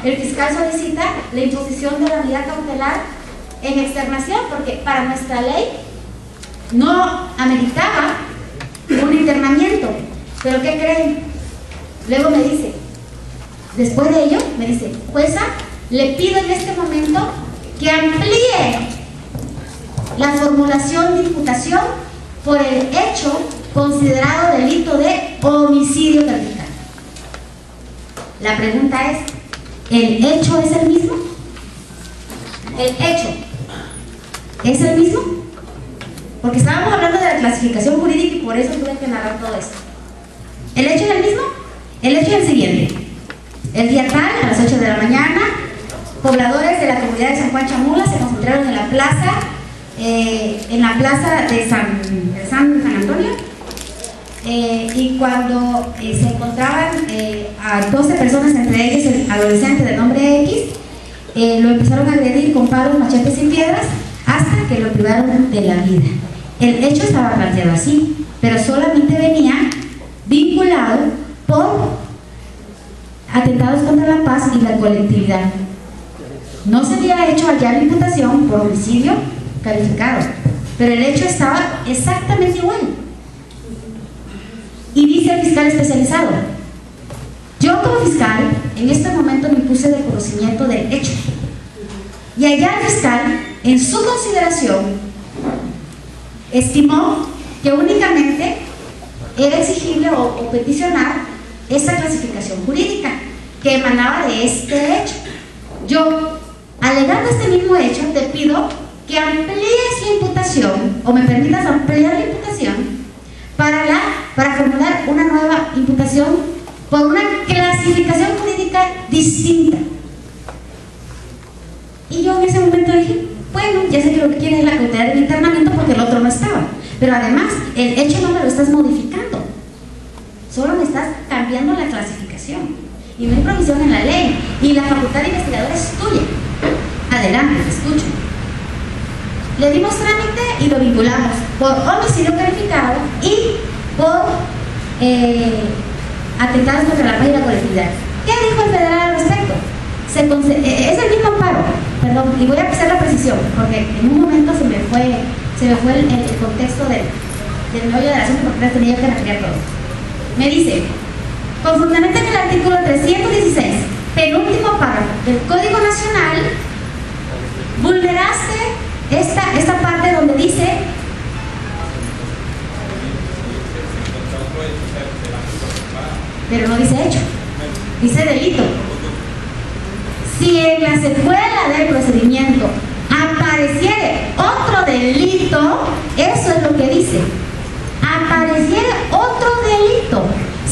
el fiscal solicita la imposición de la medida cautelar en externación, porque para nuestra ley no ameritaba un internamiento. ¿Pero qué creen? Luego me dice, después de ello, me dice, jueza, le pido en este momento que amplíe la formulación de imputación por el hecho considerado delito de homicidio calificado. La pregunta es, ¿el hecho es el mismo? ¿El hecho es el mismo? Porque estábamos hablando de la clasificación jurídica y por eso tuve que narrar todo esto. ¿El hecho es el mismo? El hecho es el siguiente. El día tal, a las 8 de la mañana, pobladores de la comunidad de San Juan Chamula se concentraron en la plaza de San Antonio, y cuando se encontraban a 12 personas, entre ellos el adolescente de nombre X, lo empezaron a agredir con palos, machetes y piedras hasta que lo privaron de la vida. El hecho estaba planteado así, pero solamente venía vinculado por atentados contra la paz y la colectividad. No se había hecho allá la imputación por homicidio calificado, pero el hecho estaba exactamente igual. Y dice el fiscal especializado, yo como fiscal en este momento me puse de conocimiento del hecho, y allá el fiscal en su consideración estimó que únicamente era exigible o peticionar esta clasificación jurídica que emanaba de este hecho. Yo, alegando este mismo hecho, te pido que amplíes la imputación o me permitas ampliar la imputación para formular una nueva imputación por una clasificación jurídica distinta. Y yo en ese momento dije, bueno, ya sé que lo que quiere es la cautelar del internamiento porque el otro no estaba, pero además el hecho no me lo estás modificando, solo me estás cambiando la clasificación y no hay provisión en la ley y la facultad de investigador es tuya. Adelante, te escucho. Le dimos trámite y lo vinculamos por homicidio calificado y por atentados contra la paz y la colectividad. ¿Qué dijo el federal al respecto? Es el mismo amparo, perdón, y voy a hacer la precisión porque en un momento se me fue el contexto del meollo de la asunto porque tenía que referir todo. Me dice, conformemente en el artículo 316, penúltimo párrafo del Código Nacional, vulneraste esta parte donde dice pero no dice hecho, dice delito. Si en la secuela del procedimiento apareciere otro delito, eso es lo que dice, apareciere otro delito,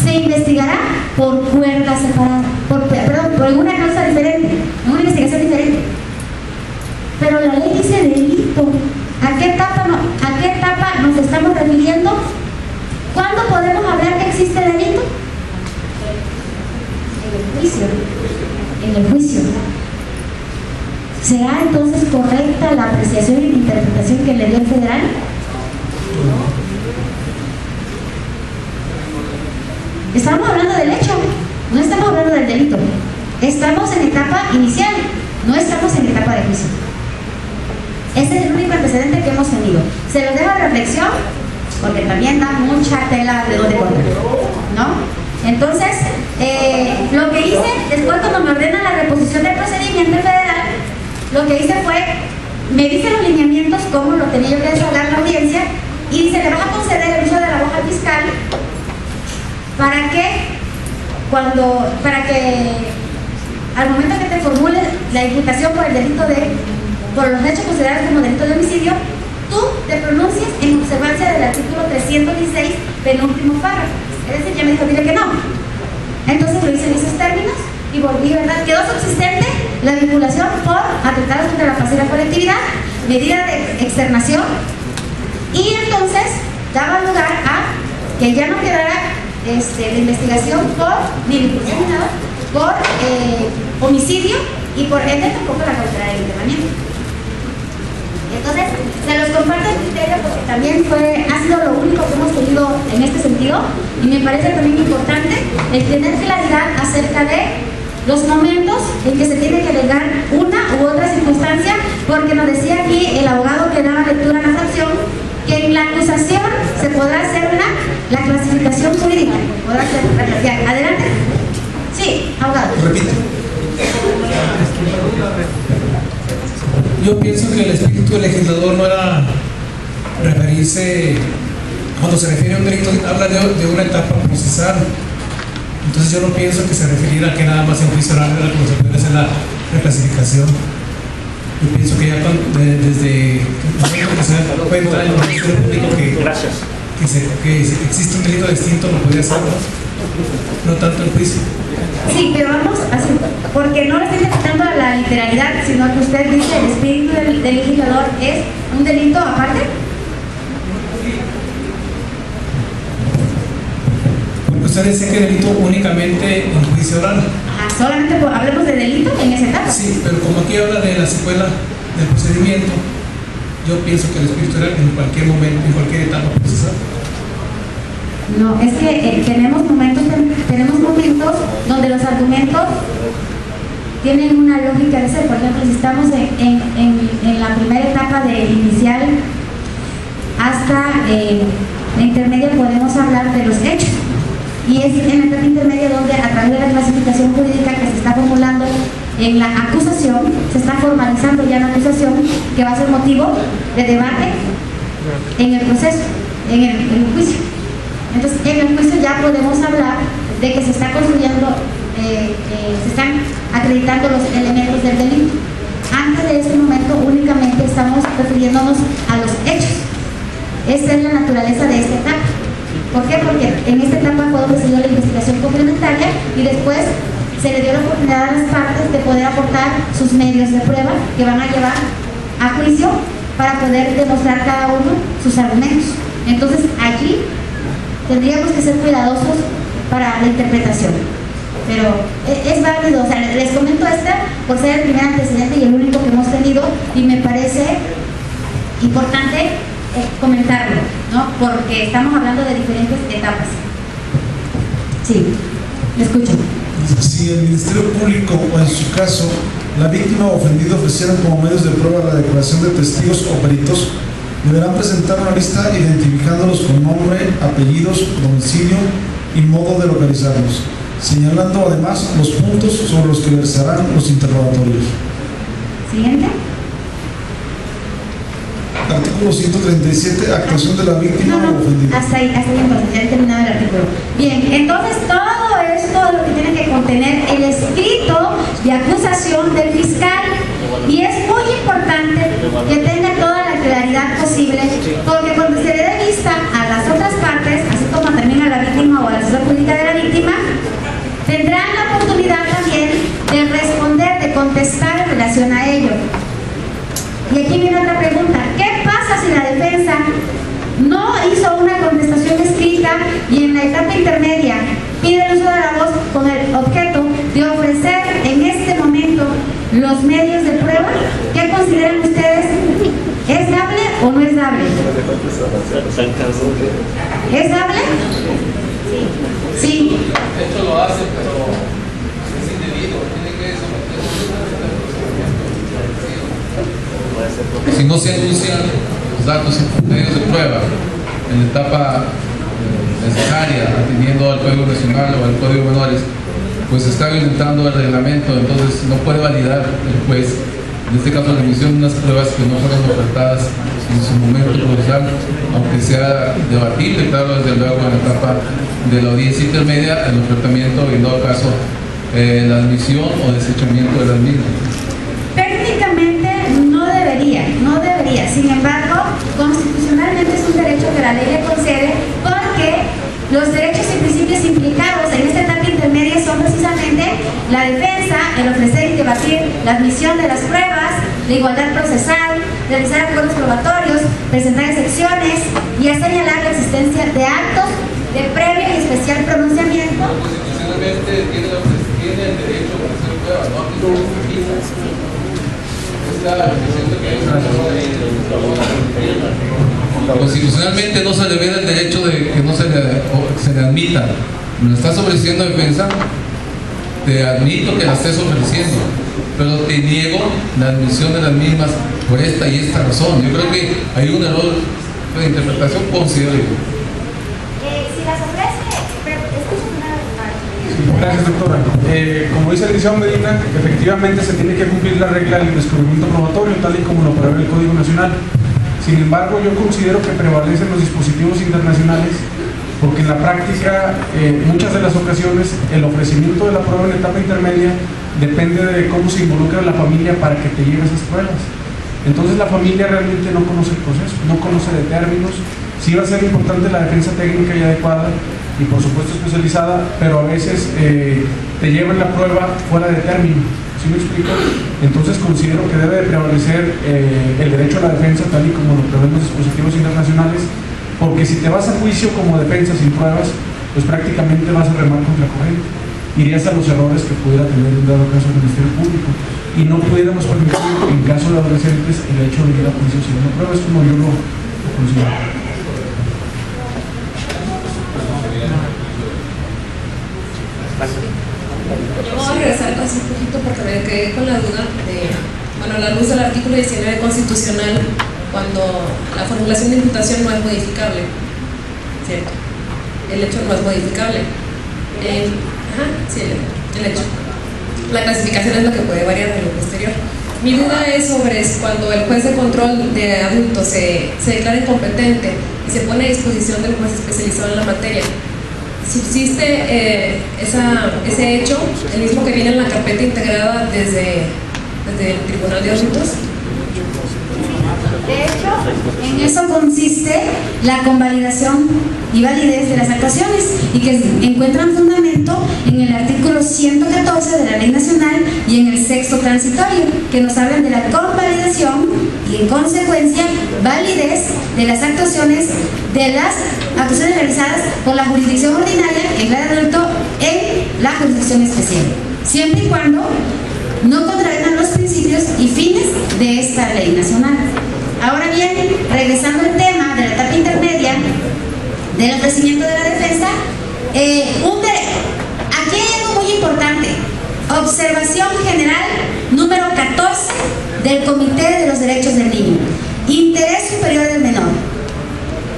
se investigará por puerta separada, por una causa diferente, en una investigación diferente. Pero la ley dice delito. ¿A qué etapa nos estamos refiriendo? ¿Cuándo podemos hablar que existe delito? En el juicio. ¿Será entonces correcta la apreciación y la interpretación que le dio el federal? Estamos hablando del hecho, no estamos hablando del delito. Estamos en etapa inicial, no estamos en etapa de juicio. Ese es el único antecedente que hemos tenido. Se los dejo a reflexión, porque también da mucha tela de donde cortar, ¿no? Entonces, lo que hice, después cuando me ordena la reposición del procedimiento federal, lo que hice fue, me dice los lineamientos, cómo lo tenía yo que desahogar la audiencia, y dice, le vas a conceder el uso de la hoja al fiscal para que al momento que te formules la imputación por el delito por los hechos considerados como delito de homicidio, tú te pronuncies en observancia del artículo 316 penúltimo párrafo. Es decir, ya me dijo, dile que no. Entonces lo hice en esos términos y volví, ¿verdad? Quedó subsistente la vinculación por atentados contra la paz y la colectividad, medida de externación, y entonces daba lugar a que ya no quedara la investigación ni la imputación ni nada, por homicidio y por ende tampoco la cautelar del internamiento. Entonces, se los comparto el criterio porque también ha sido lo único que hemos tenido en este sentido y me parece también importante el tener claridad acerca de los momentos en que se tiene que alegar una u otra circunstancia, porque nos decía aquí el abogado que daba lectura a la fracción que en la acusación se podrá hacer la clasificación jurídica. Podrá ser la clasificación. Adelante. Sí, abogado. Repite. Yo pienso que el espíritu del legislador no era referirse, cuando se refiere a un delito, habla de una etapa procesal. Entonces yo no pienso que se refiriera a que nada más en juicio oral era como se puede hacer la reclasificación. Yo pienso que ya desde el momento que se da cuenta en el Ministerio Público que existe un delito distinto, lo podría hacer, no tanto el juicio. Sí, pero vamos así, porque no le estoy quitando la literalidad, sino que usted dice el espíritu del legislador es un delito aparte. Porque usted dice que delito únicamente en juicio oral. Solamente hablemos de delito en esa etapa. Sí, pero como aquí habla de la secuela del procedimiento, yo pienso que el espíritu era en cualquier momento, en cualquier etapa procesal. No, es que tenemos momentos donde los argumentos tienen una lógica de ser. Por ejemplo, si estamos en la primera etapa de inicial hasta la intermedia, podemos hablar de los hechos. Y es en la etapa intermedia donde, a través de la clasificación jurídica que se está formulando en la acusación, se está formalizando ya la acusación que va a ser motivo de debate en el proceso, en el juicio. Entonces, en el juicio ya podemos hablar de que se está construyendo, se están acreditando los elementos del delito. Antes de ese momento únicamente estamos refiriéndonos a los hechos. Esa es la naturaleza de esta etapa. ¿Por qué? Porque en esta etapa fue donde se dio la investigación complementaria y después se le dio la oportunidad a las partes de poder aportar sus medios de prueba que van a llevar a juicio para poder demostrar cada uno sus argumentos. Entonces, allí tendríamos que ser cuidadosos para la interpretación. Pero es válido, o sea, les comento esta por ser el primer antecedente y el único que hemos tenido, y me parece importante comentarlo, ¿no? Porque estamos hablando de diferentes etapas. Sí, le escucho. Si el Ministerio Público o en su caso la víctima o ofendido ofrecieran como medios de prueba la declaración de testigos o peritos, deberán presentar una lista identificándolos con nombre, apellidos, domicilio y modo de localizarlos, señalando además los puntos sobre los que versarán los interrogatorios. Siguiente. Artículo 137, actuación de la víctima o ofendido. Hasta ahí entonces, ya he terminado el artículo. Bien, entonces todo esto es lo que tiene que contener el escrito de acusación del fiscal, y es muy importante que tenga toda la claridad posible, porque cuando se le dé vista a las otras partes, así como termina la víctima o la asesor jurídica de la víctima, tendrán la oportunidad también de responder, de contestar en relación a ello. Y aquí viene otra pregunta: ¿qué pasa si la defensa no hizo una contestación escrita y en la etapa intermedia pide el uso de la voz con el objeto de ofrecer en este momento los medios de prueba? ¿Qué consideran ustedes? ¿Es dable o no es dable? ¿Es dable? Sí. De hecho lo hace, pero es indebido, tiene que someterse. Si no se anuncian los datos y medios de prueba en la etapa necesaria, atendiendo al Código Nacional o al Código de Menores, pues se está violentando el reglamento. Entonces no puede validar el juez, en este caso, la emisión de unas pruebas que no fueron ofertadas en su momento procesal, aunque sea debatible, claro, desde luego en la etapa de la audiencia intermedia, el ofertamiento y en todo caso la admisión o desechamiento de las mismas. Técnicamente no debería, sin embargo, constitucionalmente es un derecho que la ley le concede, porque los derechos y principios implicados en esta etapa intermedia son precisamente la defensa, el ofrecer y debatir la admisión de las pruebas, la igualdad procesal, realizar acuerdos probatorios, presentar excepciones y a señalar la existencia de actos de previo y especial pronunciamiento. Constitucionalmente tiene el derecho a ofrecer pruebas, ¿no? Constitucionalmente no se le ve el derecho de que no se le admita. ¿Me lo estás ofreciendo defensa? te admito que las estés ofreciendo, pero te niego la admisión de las mismas por esta y esta razón. Yo creo que hay un error de interpretación considerable. Si las ofrece, Gracias, doctora. Como dice el licenciado Medina, efectivamente se tiene que cumplir la regla del descubrimiento probatorio, tal y como lo prevé el Código Nacional. Sin embargo, yo considero que prevalecen los dispositivos internacionales, porque en la práctica, muchas de las ocasiones, el ofrecimiento de la prueba en etapa intermedia depende de cómo se involucra la familia para que te llegue esas pruebas. Entonces la familia realmente no conoce el proceso, no conoce de términos. Sí va a ser importante la defensa técnica y adecuada, y por supuesto especializada, pero a veces te llevan la prueba fuera de término. ¿Sí me explico? Entonces considero que debe de prevalecer el derecho a la defensa tal y como lo prevén los dispositivos internacionales, porque si te vas a juicio como defensa sin pruebas, pues prácticamente vas a remar contra corriente. Irías a los errores que pudiera tener en dado caso el Ministerio Público, y no pudiéramos permitir, en caso de adolescentes, el hecho de ir a juicio sin una prueba. Es como yo lo considero. Yo voy a regresar así un poquito porque me quedé con la duda de, bueno, a la luz del artículo 19 constitucional, cuando la formulación de imputación no es modificable, ¿cierto? El hecho no es modificable. Sí, el hecho. La clasificación es lo que puede variar de lo posterior. Mi duda es sobre cuando el juez de control de adultos se declara incompetente y se pone a disposición del juez especializado en la materia. Subsiste ese hecho, el mismo que viene en la carpeta integrada desde el Tribunal de Adultos. de hecho, en eso consiste la convalidación y validez de las actuaciones, y que encuentran fundamento en el artículo 114 de la Ley Nacional y en el sexto transitorio, que nos hablan de la convalidación y en consecuencia validez de las actuaciones realizadas por la jurisdicción ordinaria en grado adulto en la jurisdicción especial, siempre y cuando no contravengan los principios y fines de esta ley nacional. Ahora bien, regresando al tema de la etapa intermedia del ofrecimiento de la defensa, aquí hay algo muy importante. Observación general número 14 del Comité de los Derechos del Niño. Interés superior del menor.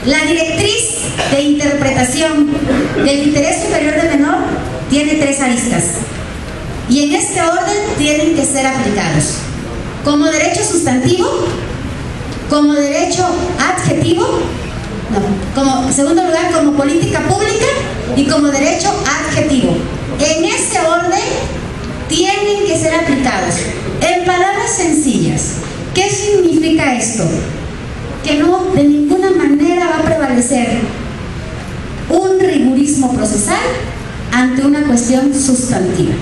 La directriz de interpretación del interés superior del menor tiene 3 aristas, y en este orden tienen que ser aplicados: como derecho sustantivo, como derecho adjetivo, como segundo lugar como política pública, y como derecho adjetivo. En ese orden tienen que ser aplicados. En palabras sencillas, ¿qué significa esto? Que no, de ninguna manera va a prevalecer un rigurismo procesal ante una cuestión sustantiva.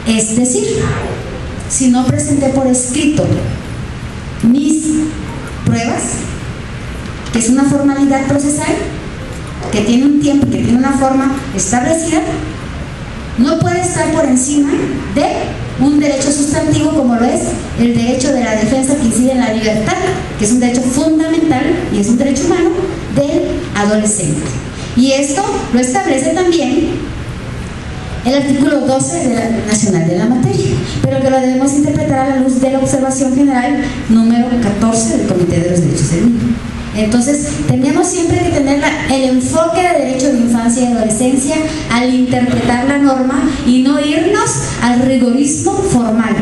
Es decir, si no presenté por escrito mis pruebas, que es una formalidad procesal, que tiene un tiempo, que tiene una forma establecida, no puede estar por encima de un derecho sustantivo como lo es el derecho de la defensa, que incide en la libertad, que es un derecho fundamental y es un derecho humano del adolescente. Y esto lo establece también el artículo 12 de la Nacional de la Materia, pero que lo debemos interpretar a la luz de la observación general número 14 del Comité de los Derechos del Niño. Entonces, tenemos siempre que tener el enfoque de derecho de infancia y adolescencia al interpretar la norma y no irnos al rigorismo formal.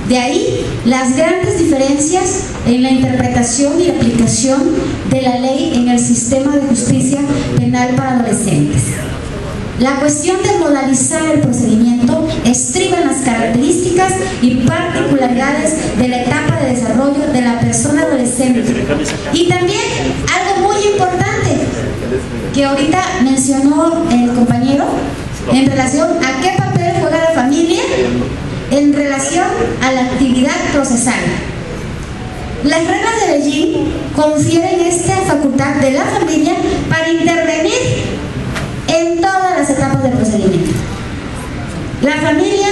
De ahí las grandes diferencias en la interpretación y aplicación de la ley en el sistema de justicia penal para adolescentes. La cuestión de modalizar el procedimiento estriba en las características y particularidades de la etapa de desarrollo de la persona adolescente. Y también algo muy importante que ahorita mencionó el compañero en relación a qué papel juega la familia en relación a la actividad procesal. Las reglas de Beijing confieren esta facultad de la familia para intervenir en todas las etapas del procedimiento. La familia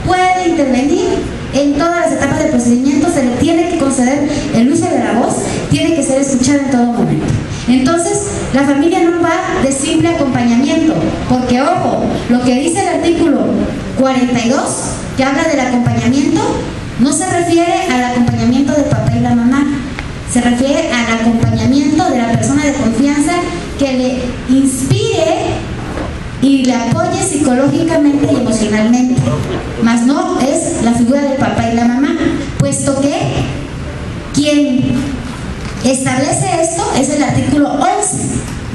puede intervenir en todas las etapas del procedimiento, se le tiene que conceder el uso de la voz, tiene que ser escuchada en todo momento. Entonces, la familia no va de simple acompañamiento, porque ojo, lo que dice el artículo 42, que habla del acompañamiento, no se refiere al acompañamiento del papá y la mamá, se refiere al acompañamiento de la persona de confianza que le inspire y le apoye psicológicamente y emocionalmente, mas no es la figura del papá y la mamá, puesto que quien establece esto es el artículo 11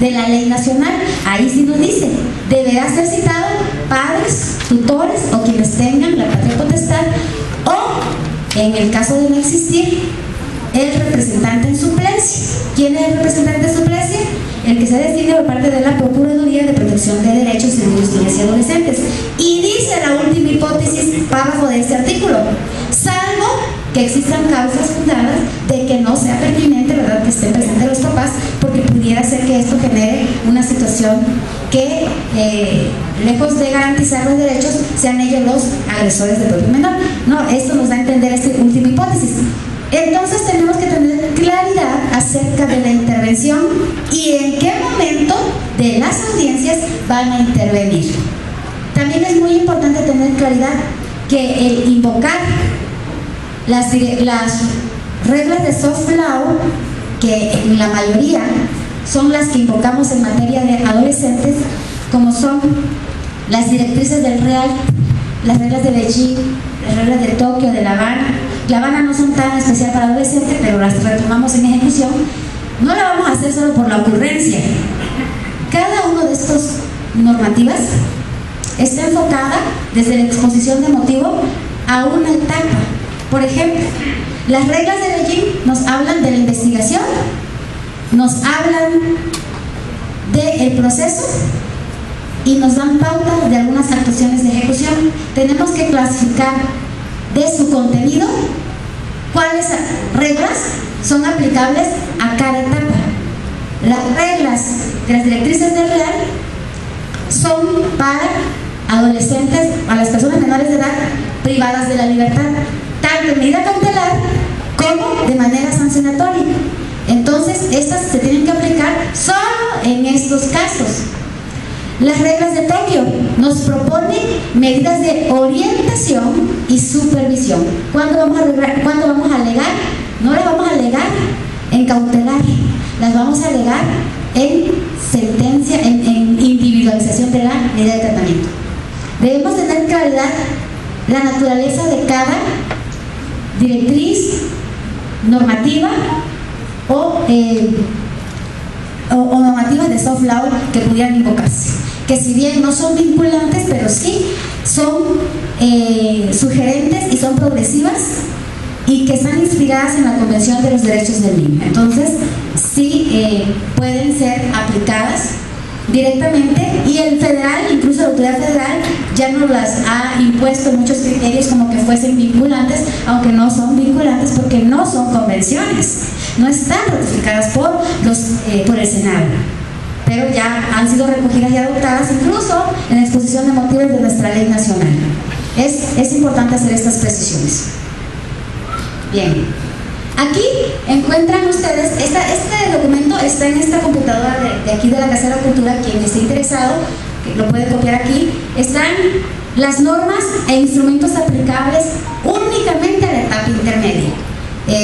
de la ley nacional. Ahí sí nos dice, deberá ser citado padres, tutores o quienes tengan la patria potestad, o en el caso de no existir, el representante en suplencia. ¿Quién es el representante en suplencia? El que se designe por parte de la Procuraduría de Protección de Derechos de Niños, Niñas y Adolescentes. Y dice la última hipótesis, párrafo de este artículo, salvo que existan causas fundadas de que no sea pertinente, ¿verdad?, que estén presentes los papás, porque pudiera ser que esto genere una situación que, lejos de garantizar los derechos, sean ellos los agresores del propio menor. No, esto nos da a entender esta última hipótesis. Entonces tenemos que tener claridad acerca de la intervención y en qué momento de las audiencias van a intervenir. También es muy importante tener claridad que el invocar las reglas de soft law, que en la mayoría son las que invocamos en materia de adolescentes, como son las directrices del Real, las reglas de Beijing, las reglas de Tokio, de La Habana. La Habana no son tan especial para adolescentes, pero las retomamos en ejecución. No la vamos a hacer solo por la ocurrencia. Cada una de estas normativas está enfocada desde la exposición de motivo a una etapa. Por ejemplo, las reglas de Beijing nos hablan de la investigación, nos hablan del proceso y nos dan pauta de algunas actuaciones de ejecución. Tenemos que clasificar de su contenido cuáles reglas son aplicables a cada etapa. Las reglas de las directrices del Real son para adolescentes, a las personas menores de edad privadas de la libertad, tanto en medida cautelar como de manera sancionatoria. Entonces, estas se tienen que aplicar solo en estos casos. Las reglas de Tokio nos proponen medidas de orientación y supervisión. ¿Cuándo vamos a alegar? No las vamos a alegar en cautelar, las vamos a alegar en sentencia, en individualización de la medida de tratamiento. Debemos tener claridad la naturaleza de cada directriz normativa o normativas de soft law que pudieran invocarse, que si bien no son vinculantes, pero sí son sugerentes y son progresivas y que están inspiradas en la Convención de los Derechos del Niño. Entonces sí pueden ser aplicadas directamente, y el federal, incluso la autoridad federal, ya nos las ha impuesto muchos criterios como que fuesen vinculantes, aunque no son vinculantes porque no son convenciones, no están ratificadas por el Senado, pero ya han sido recogidas y adoptadas incluso en la exposición de motivos de nuestra ley nacional. Es importante hacer estas precisiones. Bien, aquí encuentran ustedes, este documento está en esta computadora de aquí de la Casa de la Cultura. Quien esté interesado, que lo puede copiar aquí. Están las normas e instrumentos aplicables únicamente a la etapa intermedia,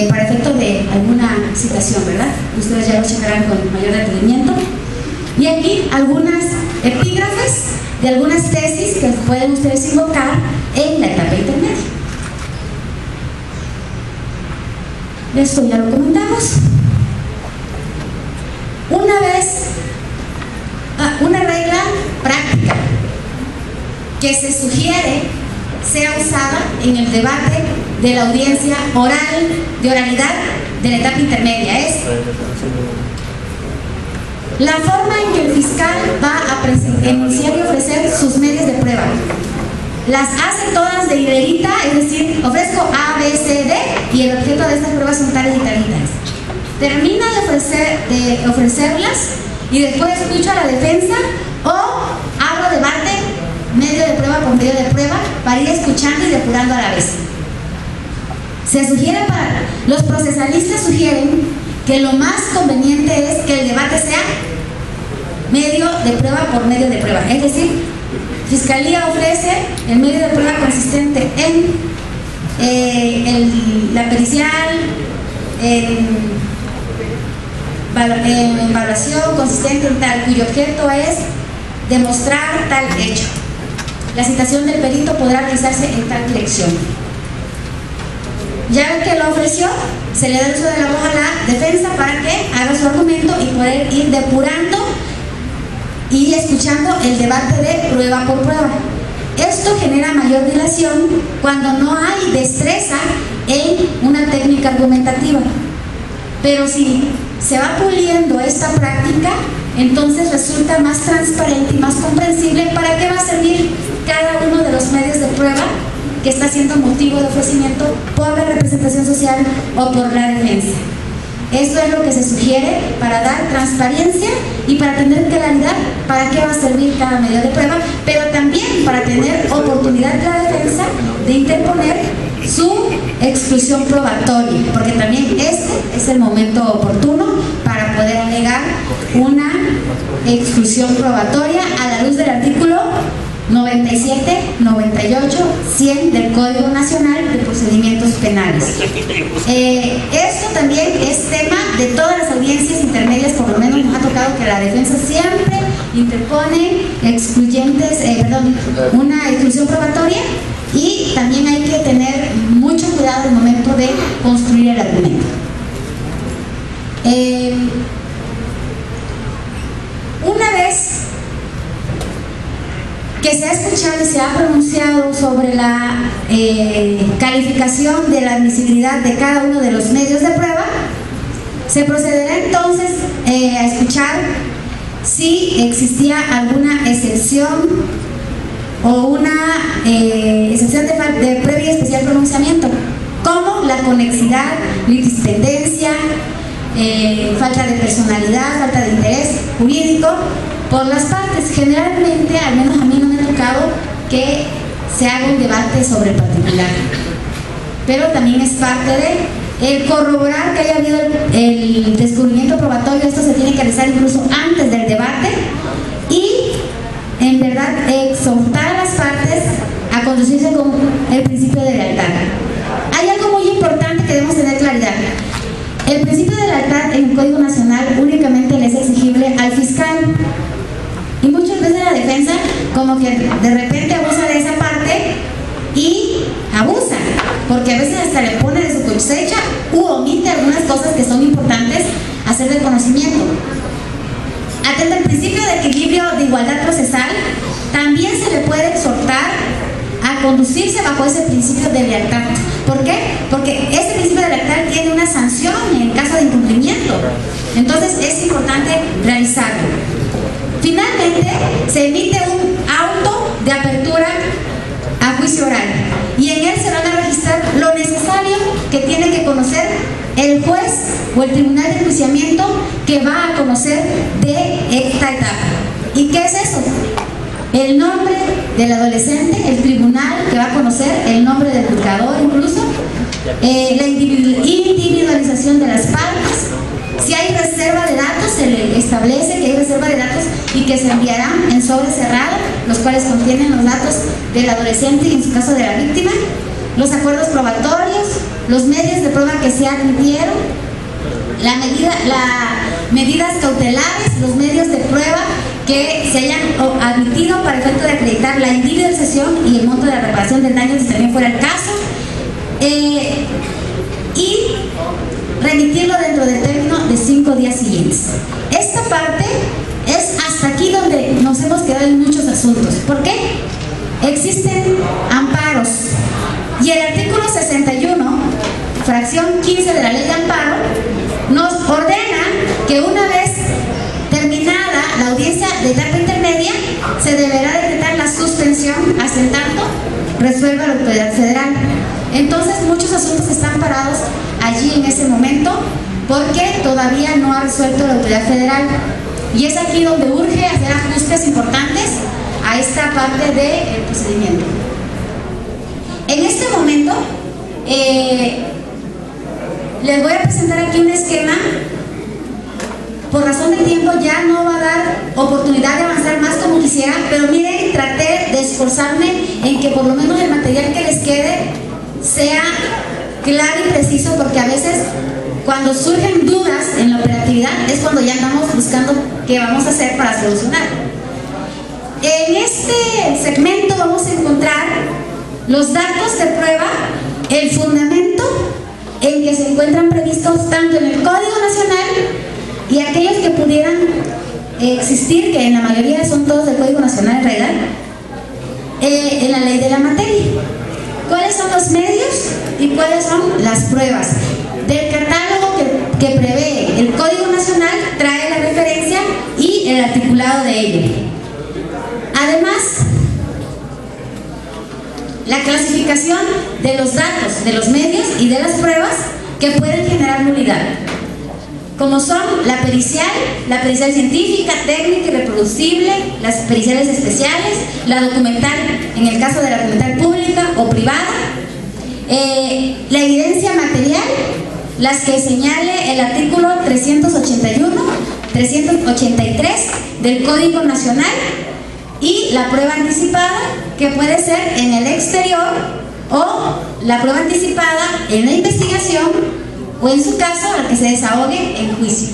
para efectos de alguna citación, ¿verdad? Ustedes ya lo checarán con mayor detenimiento. Y aquí algunas epígrafes de algunas tesis que pueden ustedes invocar en la etapa intermedia. Esto ya lo comentamos. Una regla práctica que se sugiere sea usada en el debate de la audiencia oral, de oralidad de la etapa intermedia, es la forma en que el fiscal va a enunciar y ofrecer sus medios de prueba. Las hace todas de hilerita, es decir, ofrezco A, B, C, D y el objeto de estas pruebas son tales y tales. Termina de ofrecerlas y después escucho a la defensa o abro debate medio de prueba con medio de prueba para ir escuchando y depurando a la vez. Los procesalistas sugieren que lo más conveniente es que el debate sea medio de prueba por medio de prueba. Es decir, Fiscalía ofrece el medio de prueba consistente en la pericial, en evaluación consistente en tal, cuyo objeto es demostrar tal hecho. La citación del perito podrá realizarse en tal dirección. Ya que lo ofreció, se le da el uso de la voz a la defensa para que haga su argumento y poder ir depurando y escuchando el debate de prueba por prueba. Esto genera mayor dilación cuando no hay destreza en una técnica argumentativa. Pero si se va puliendo esta práctica, entonces resulta más transparente y más comprensible para qué va a servir cada uno de los medios de prueba que está siendo motivo de ofrecimiento por la representación social o por la defensa. Esto es lo que se sugiere para dar transparencia y para tener claridad para qué va a servir cada medio de prueba, pero también para tener oportunidad de la defensa de interponer su exclusión probatoria, porque también este es el momento oportuno para poder alegar una exclusión probatoria a la luz del artículo 97, 98, 100 del Código Nacional de Procedimientos Penales. Esto también es tema de todas las audiencias intermedias, por lo menos nos ha tocado que la defensa siempre interpone una exclusión probatoria, y también hay que tener mucho cuidado al momento de construir el argumento. Una vez que se ha escuchado y se ha pronunciado sobre la calificación de la admisibilidad de cada uno de los medios de prueba, se procederá entonces a escuchar si existía alguna excepción o una excepción de previo y especial pronunciamiento, como la conexidad, litispendiencia, falta de personalidad, falta de interés jurídico por las partes. Generalmente, al menos a mí no me ha tocado que se haga un debate sobre el particular, pero también es parte de el corroborar que haya habido el descubrimiento probatorio. Esto se tiene que realizar incluso antes del debate, y en verdad exhortar a las partes a conducirse con el principio de lealtad. Hay algo muy importante que debemos tener claridad. El principio de lealtad en el Código Nacional únicamente le es exigible al fiscal, y muchas veces la defensa como que de repente abusa de esa parte, y abusa porque a veces hasta le pone de su cosecha u omite algunas cosas que son importantes hacer del conocimiento. Atento al principio de equilibrio de igualdad procesal, también se le puede exhortar a conducirse bajo ese principio de lealtad. ¿Por qué? Porque ese principio de lealtad tiene una sanción en caso de incumplimiento. Entonces es importante realizarlo. Finalmente, se emite un auto de apertura a juicio oral, y en él se van a registrar lo necesario que tiene que conocer el juez o el tribunal de enjuiciamiento que va a conocer de esta etapa. ¿Y qué es eso? El nombre del adolescente, el tribunal que va a conocer el nombre del juzgador, incluso la individualización de las partes. Si hay reserva de datos, se le establece que hay reserva de datos y que se enviarán en sobre cerrado, los cuales contienen los datos del adolescente y en su caso de la víctima, los acuerdos probatorios, los medios de prueba que se admitieron, las medidas cautelares, los medios de prueba que se hayan admitido para efecto de acreditar la individualización y el monto de la reparación del daño si también fuera el caso, y remitirlo dentro del término de 5 días siguientes. Esta parte es hasta aquí donde nos hemos quedado en muchos asuntos. ¿Por qué? Existen amparos, y el artículo 61, fracción 15 de la ley de amparo, nos ordena que una vez terminada la audiencia de etapa intermedia, se deberá decretar la suspensión hasta en tanto resuelva la autoridad federal. Entonces muchos asuntos están parados allí en ese momento porque todavía no ha resuelto la autoridad federal, y es aquí donde urge hacer ajustes importantes a esta parte del procedimiento. En este momento les voy a presentar aquí un esquema por razón de tiempo ya no va a dar oportunidad de avanzar más como quisiera, pero miren, traté de esforzarme en que por lo menos el material que les quede sea claro y preciso, porque a veces cuando surgen dudas en la operatividad es cuando ya andamos buscando qué vamos a hacer para solucionar. En este segmento vamos a encontrar los datos de prueba, el fundamento en que se encuentran previstos tanto en el Código Nacional y aquellos que pudieran existir, que en la mayoría son todos del Código Nacional en realidad, en la ley de la materia. ¿Cuáles son los medios y cuáles son las pruebas? Del catálogo que prevé el Código Nacional trae la referencia y el articulado de ello. Además, la clasificación de los datos, de los medios y de las pruebas que pueden generar nulidad, como son la pericial científica, técnica y reproducible, las periciales especiales, la documental, en el caso de la documental pública o privada, la evidencia material, las que señale el artículo 381, 383 del Código Nacional, y la prueba anticipada, que puede ser en el exterior o la prueba anticipada en la investigación, o en su caso, al que se desahogue en juicio.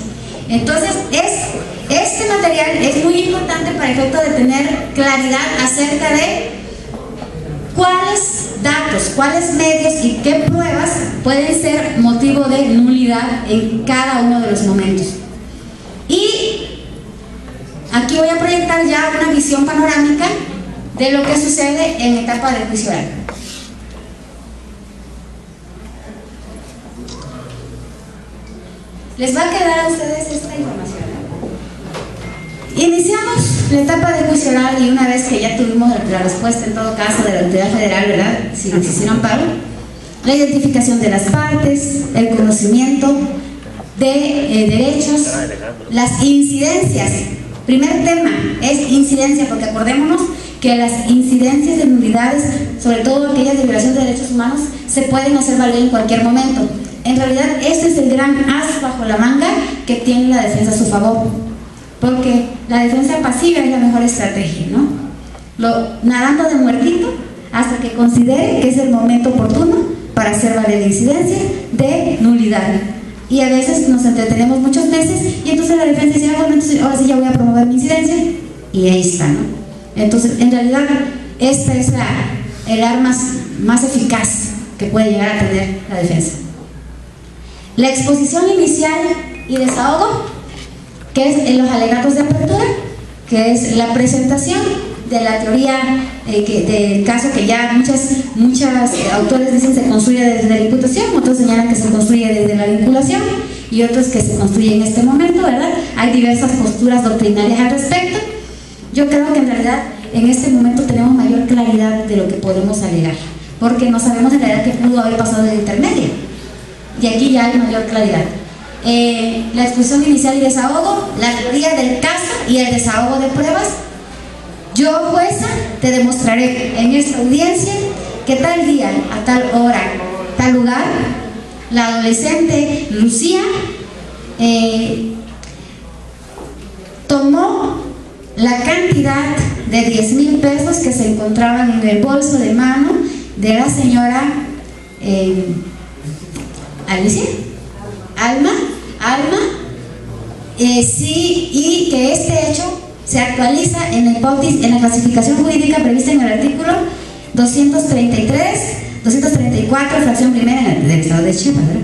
Entonces, este material es muy importante para efecto de tener claridad acerca de cuáles datos, cuáles medios y qué pruebas pueden ser motivo de nulidad en cada uno de los momentos. Y aquí voy a proyectar ya una visión panorámica de lo que sucede en etapa de juicio oral. Les va a quedar a ustedes esta información. Iniciamos la etapa de juicio oral y una vez que ya tuvimos la respuesta, en todo caso, de la autoridad federal, ¿verdad? Si hicieron pago, la identificación de las partes, el conocimiento de derechos, las incidencias. Primer tema es incidencia, porque acordémonos que las incidencias de nulidades, sobre todo aquellas de violación de derechos humanos, se pueden hacer valer en cualquier momento. En realidad, este es el gran as bajo la manga que tiene la defensa a su favor, porque la defensa pasiva es la mejor estrategia, ¿no? Nadando de muertito hasta que considere que es el momento oportuno para hacer valer la incidencia de nulidad. Y a veces nos entretenemos muchos meses y entonces la defensa dice, bueno, entonces ahora sí ya voy a promover mi incidencia, y ahí está, ¿no? Entonces, en realidad, esta es el arma más eficaz que puede llegar a tener la defensa. La exposición inicial y desahogo, que es en los alegatos de apertura, que es la presentación de la teoría del caso, que ya muchas autores dicen se construye desde la imputación, otros señalan que se construye desde la vinculación y otros que se construye en este momento, ¿verdad? Hay diversas posturas doctrinarias al respecto. Yo creo que en realidad en este momento tenemos mayor claridad de lo que podemos alegar, porque no sabemos en realidad qué pudo haber pasado en el intermedio, y aquí ya hay mayor claridad. La exposición inicial y desahogo, la teoría del caso y el desahogo de pruebas. Yo, jueza, te demostraré en esta audiencia que tal día, a tal hora, tal lugar, la adolescente Lucía tomó la cantidad de 10,000 pesos que se encontraban en el bolso de mano de la señora Alma, sí, y que este hecho se actualiza en el POTIS, en la clasificación jurídica prevista en el artículo 234, fracción primera del Estado de Chiapas, ¿verdad?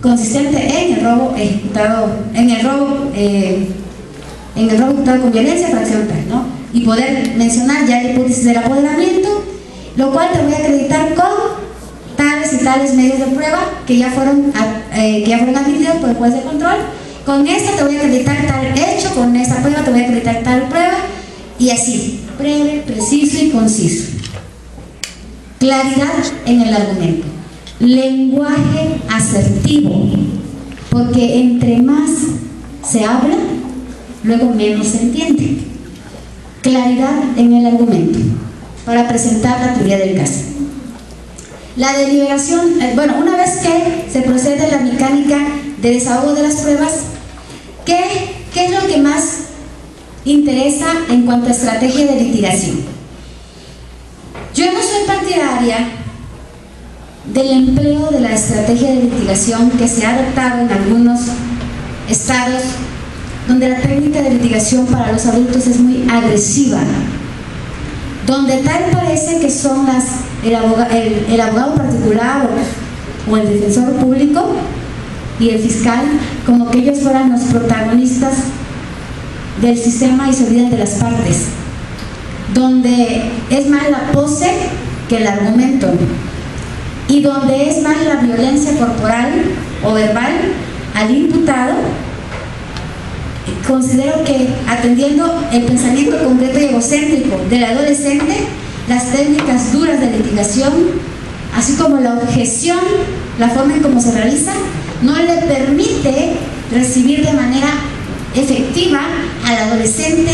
Consistente en el robo ejecutado, en el robo ejecutado con violencia, fracción 3, ¿no? Y poder mencionar ya el hipótesis del apoderamiento, lo cual te voy a acreditar con tales y tales medios de prueba que ya fueron admitidos por el juez de control. Con esta te voy a acreditar tal hecho, con esta prueba te voy a acreditar tal prueba, y así, breve, preciso y conciso. Claridad en el argumento, lenguaje asertivo, porque entre más se habla, luego menos se entiende. Claridad en el argumento para presentar la teoría del caso. La deliberación, una vez que se procede a la mecánica de desahogo de las pruebas, ¿qué es lo que más interesa en cuanto a estrategia de litigación? Yo no soy partidaria del empleo de la estrategia de litigación que se ha adoptado en algunos estados donde la técnica de litigación para los adultos es muy agresiva, donde tal parece que son el abogado particular o el defensor público y el fiscal, como que ellos fueran los protagonistas del sistema y se olvidan de las partes, donde es más la pose que el argumento y donde es más la violencia corporal o verbal al imputado. Considero que, atendiendo el pensamiento concreto y egocéntrico del adolescente, las técnicas duras de litigación, así como la objeción, la forma en cómo se realiza, no le permite recibir de manera efectiva al adolescente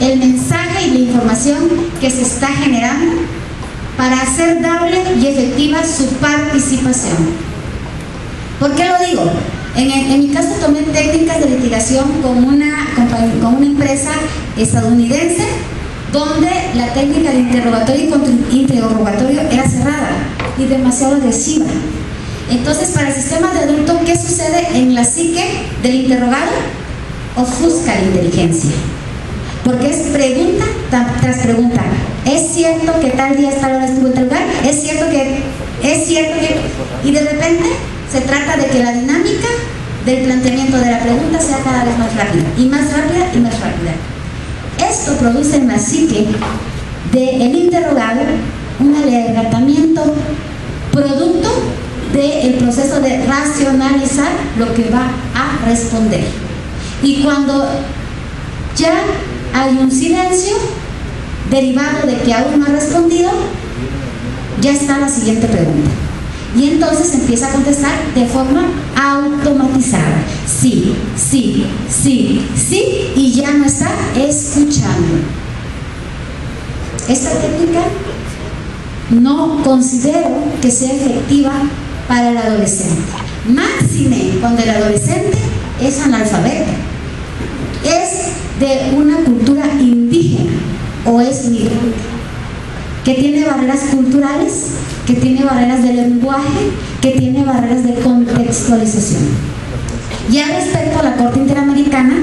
el mensaje y la información que se está generando para hacer dable y efectiva su participación. ¿Por qué lo digo? En mi caso tomé técnicas de litigación con una empresa estadounidense donde la técnica de interrogatorio y interrogatorio era cerrada y demasiado agresiva. Entonces, para el sistema de adulto, ¿qué sucede en la psique del interrogado? Ofusca la inteligencia, porque es pregunta tras pregunta. ¿Es cierto que tal día, tal hora estuvo en tal lugar? ¿Es cierto que? Y de repente se trata de que la dinámica del planteamiento de la pregunta sea cada vez más rápida y más rápida y más rápida. Esto produce en la psique del interrogado un alertamiento producto del proceso de racionalizar lo que va a responder. Y cuando ya hay un silencio derivado de que aún no ha respondido, ya está la siguiente pregunta. Y entonces empieza a contestar de forma automatizada. Sí, sí, sí, sí, y ya no está escuchando. Esta técnica no considero que sea efectiva para el adolescente. Máxime cuando el adolescente es analfabeto, es de una cultura indígena o es migrante, que tiene barreras culturales, que tiene barreras de lenguaje, que tiene barreras de contextualización. Ya respecto a la Corte Interamericana,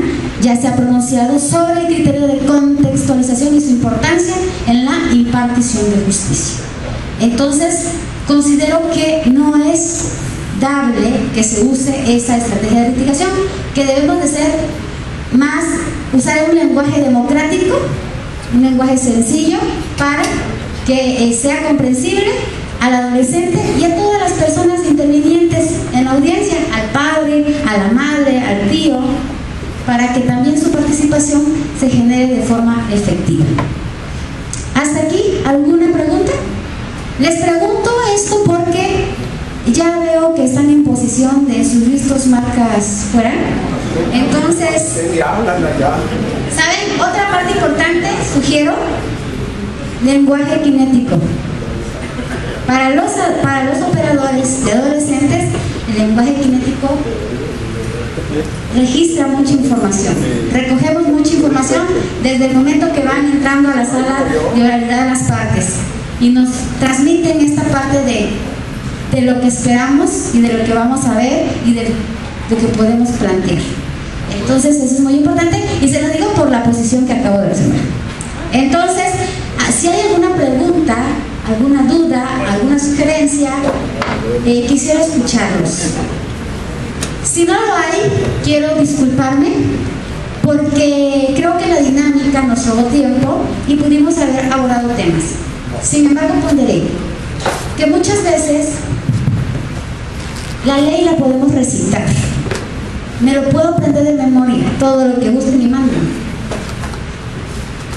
ya se ha pronunciado sobre el criterio de contextualización y su importancia en la impartición de justicia. Entonces, considero que no es dable que se use esa estrategia de litigación, que debemos de ser más, usar un lenguaje democrático, un lenguaje sencillo para que sea comprensible al adolescente y a todas las personas intervinientes en la audiencia, al padre, a la madre, al tío, para que también su participación se genere de forma efectiva. ¿Hasta aquí alguna pregunta? Les pregunto esto porque ya veo que están en posición de sus listos marcas fuera. Entonces, ¿saben? Otra parte importante, sugiero, lenguaje kinético. Para los operadores de adolescentes, el lenguaje kinético registra mucha información. Recogemos mucha información desde el momento que van entrando a la sala de oralidad de las partes y nos transmiten esta parte de lo que esperamos y de lo que vamos a ver y de lo que podemos plantear. Entonces, eso es muy importante y se lo digo por la posición que acabo de resolver. Entonces, si hay alguna pregunta, alguna duda, alguna sugerencia, quisiera escucharlos. Si no lo hay, quiero disculparme porque creo que la dinámica nos robó tiempo y pudimos haber abordado temas. Sin embargo, ponderé que muchas veces la ley la podemos recitar, me lo puedo aprender de memoria, todo lo que guste mi mando.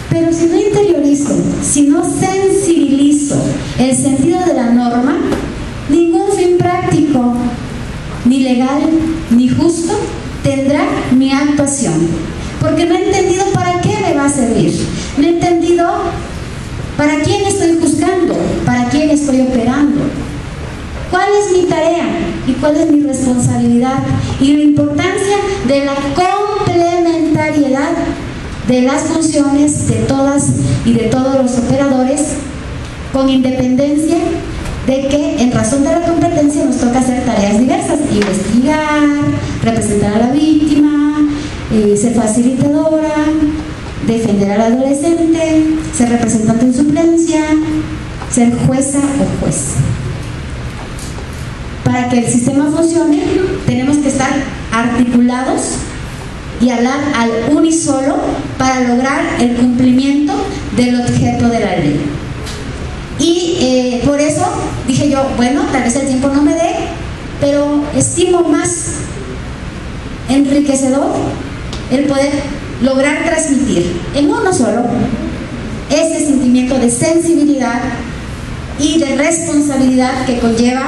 Pero si no interiorizo, si no sensibilizo el sentido de la norma, ningún fin práctico, ni legal, ni justo, tendrá mi actuación. Porque no he entendido para qué me va a servir. No he entendido para quién estoy juzgando, para quién estoy operando. ¿Cuál es mi tarea y cuál es mi responsabilidad? Y la importancia de la complementariedad complementariedad de las funciones de todas y de todos los operadores, con independencia de que en razón de la competencia nos toca hacer tareas diversas: investigar, representar a la víctima, ser facilitadora, defender al adolescente, ser representante en suplencia, ser jueza o juez. Para que el sistema funcione, tenemos que estar articulados y hablar al unísono para lograr el cumplimiento del objeto de la ley. Y por eso dije yo, bueno, tal vez el tiempo no me dé, pero estimo más enriquecedor el poder lograr transmitir en uno solo ese sentimiento de sensibilidad y de responsabilidad que conlleva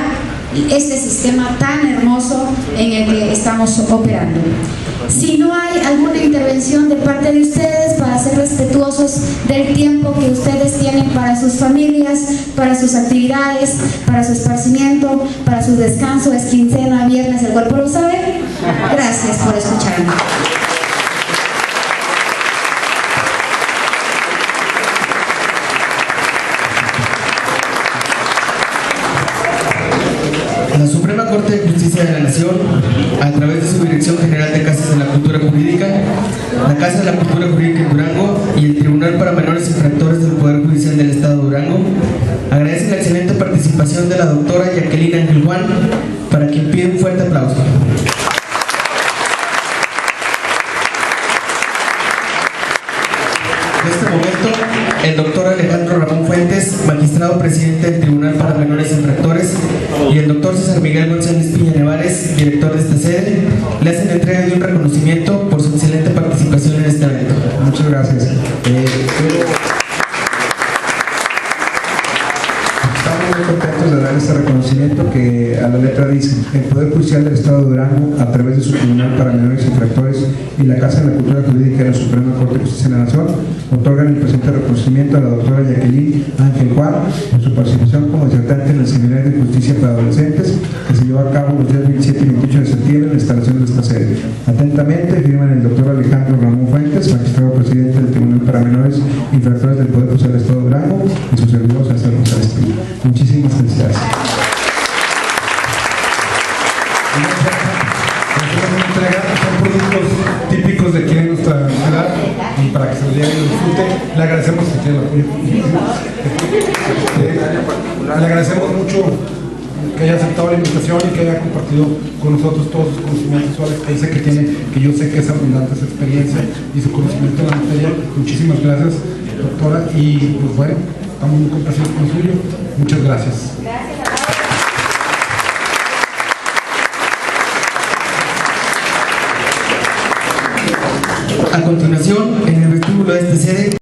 este sistema tan hermoso en el que estamos operando. Si no hay alguna intervención de parte de ustedes para ser respetuosos del tiempo que ustedes tienen para sus familias, para sus actividades, para su esparcimiento, para su descanso, es quincena, viernes, el cuerpo lo sabe. Gracias por escucharme. La Suprema Corte de Justicia de la Nación, a través de su Dirección General de Casas de la Cultura Jurídica, la Casa de la Cultura Jurídica en Durango y el Tribunal para Menores Infractores del Poder Judicial del Estado de Durango, agradecen la excelente participación de la doctora Jacqueline Ángel Juan, para quien pide un fuerte aplauso. En este momento, el doctor Alejandro Ramón Fuentes, magistrado presidente del Tribunal para Menores Infractores, y el doctor César Miguel González Piña Nevares, director de esta sede, le hacen entrega de un reconocimiento por su excelente participación en este evento. Muchas gracias. Estamos muy contentos de dar este reconocimiento que a la letra dice: el Poder Judicial del Estado de Durango, a través de su Tribunal para Menores Infractores y la Casa de la Cultura Jurídica de la Suprema Corte de Justicia de la Nación, otorgan el presente reconocimiento a la doctora Jacqueline Ángel Juan por su participación como disertante en el Seminario de Justicia para Adolescentes que se llevó a cabo los días 27 y 28 de septiembre en la instalación de esta sede. Atentamente firman el doctor Alejandro Ramón Fuentes, magistrado presidente del Tribunal para Menores Infractores del Poder Judicial del Estado de Durango, y su servidor César González Piña. Muchísimas felicidades. Son productos típicos de aquí de nuestra ciudad y para que se lo lleven y lo disfruten. Le agradecemos que tiene el apoyo. Le agradecemos mucho que haya aceptado la invitación y que haya compartido con nosotros todos sus conocimientos sobre que dice que tiene, que yo sé que es abundante su experiencia y su conocimiento en la materia. Muchísimas gracias, doctora, y pues bueno, estamos muy complacidos con lo suyo. Muchas gracias. A continuación, en el vestíbulo de esta sede,